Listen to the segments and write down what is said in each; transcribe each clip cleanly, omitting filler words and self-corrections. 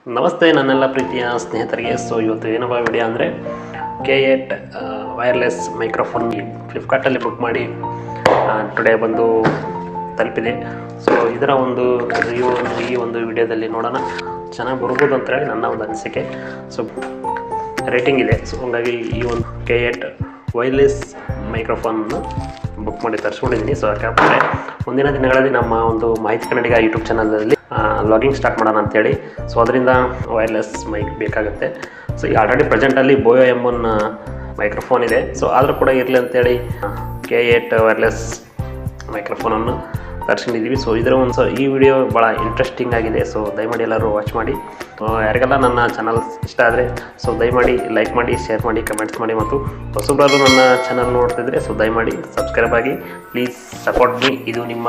ನಮಸ್ತೆ ನನ್ನೆಲ್ಲ ಪ್ರೀತಿಯ ಸ್ನೇಹಿತರಿಗೆ. ಇವತ್ತು ಏನಪ್ಪ ವಿಡಿಯೋ ಅಂದರೆ K8 ವೈರ್ಲೆಸ್ ಮೈಕ್ರೋಫೋನ್ ಫ್ಲಿಪ್ಕಾರ್ಟಲ್ಲಿ ಬುಕ್ ಮಾಡಿ ಟುಡೇ ಬಂದು ತಲುಪಿದೆ. ಇದರ ಒಂದು ರಿವ್ಯೂ ಈ ಒಂದು ವಿಡಿಯೋದಲ್ಲಿ ನೋಡೋಣ. ಚೆನ್ನಾಗಿ ಬರ್ಬೋದು ಅಂತೇಳಿ ನನ್ನ ಒಂದು ಅನಿಸಿಕೆ. ರೇಟಿಂಗ್ ಇದೆ. ಹಾಗಾಗಿ ಈ ಒಂದು K8 ವೈರ್ಲೆಸ್ ಮೈಕ್ರೋಫೋನನ್ನು ಬುಕ್ ಮಾಡಿ ತರಿಸ್ಕೊಂಡಿದ್ದೀನಿ. ಯಾಕಂದರೆ ಮುಂದಿನ ದಿನಗಳಲ್ಲಿ ನಮ್ಮ ಒಂದು ಮಾಹಿತಿ ಕನ್ನಡಿಗ ಯೂಟ್ಯೂಬ್ ಚಾನಲಲ್ಲಿ ಲಾಗಿಂಗ್ ಸ್ಟಾರ್ಟ್ ಮಾಡೋಣ ಅಂತೇಳಿ. ಅದರಿಂದ ವೈರ್ಲೆಸ್ ಮೈಕ್ ಬೇಕಾಗುತ್ತೆ. ಈಗ ಆಲ್ರೆಡಿ ಪ್ರೆಸೆಂಟಲ್ಲಿ ಬೋಯೋ M1 ಮೈಕ್ರೋಫೋನ್ ಇದೆ. ಆದರೂ ಕೂಡ ಇರಲಿ ಅಂತೇಳಿ K8 ವೈರ್ಲೆಸ್ ಮೈಕ್ರೋಫೋನನ್ನು ತರಿಸ್ಕೊಂಡಿದ್ದೀವಿ. ಇದರ ಒಂದು ಈ ವಿಡಿಯೋ ಭಾಳ ಇಂಟ್ರೆಸ್ಟಿಂಗ್ ಆಗಿದೆ. ದಯಮಾಡಿ ಎಲ್ಲರೂ ವಾಚ್ ಮಾಡಿ. ಯಾರಿಗೆಲ್ಲ ನನ್ನ ಚಾನಲ್ ಇಷ್ಟ ಆದರೆ ದಯಮಾಡಿ ಲೈಕ್ ಮಾಡಿ, ಶೇರ್ ಮಾಡಿ, ಕಮೆಂಟ್ಸ್ ಮಾಡಿ. ಮತ್ತು ಹೊಸಬ್ರಾದ್ರು ನನ್ನ ಚಾನಲ್ ನೋಡ್ತಿದ್ರೆ ದಯಮಾಡಿ ಸಬ್ಸ್ಕ್ರೈಬ್ ಆಗಿ, ಪ್ಲೀಸ್ ಸಪೋರ್ಟ್ ಮೀ. ಇದು ನಿಮ್ಮ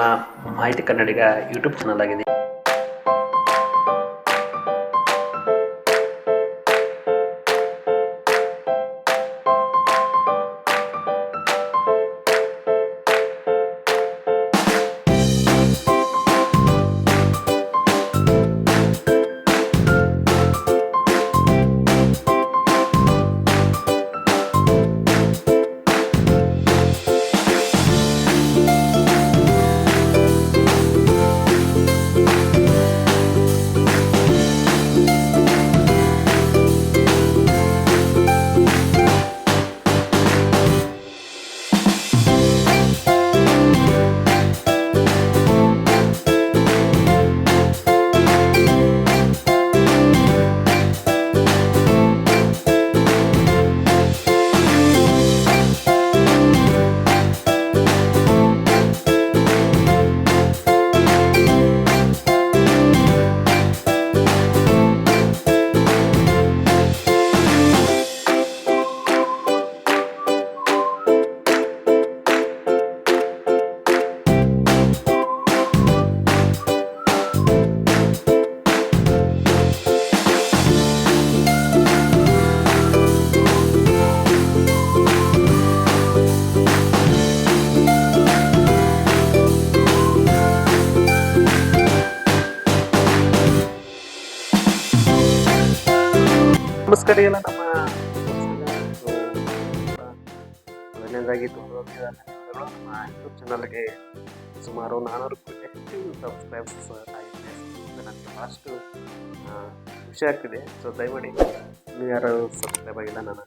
ಮಾಹಿತಿ ಕನ್ನಡಿಗ ಯೂಟ್ಯೂಬ್ ಚಾನಲ್ ಆಗಿದೆ. ನಮಸ್ಕಾರ ಎಲ್ಲ ನಮ್ಮ ಮೊದಲನೇದಾಗಿ ನಮ್ಮ ಯೂಟ್ಯೂಬ್ ಚಾನಲ್ಗೆ ಸುಮಾರು 400 ಹೆಚ್ಚು ಸಬ್ಸ್ಕ್ರೈಬ್ಸ್ ಆಗಿದೆ. ನನಗೆ ಭಾಳಷ್ಟು ಖುಷಿ ಆಗ್ತಿದೆ. ದಯಮಾಡಿ ನೀವು ಯಾರು ಸಬ್ಸ್ಕ್ರೈಬ್ ಆಗಿಲ್ಲ, ನನ್ನ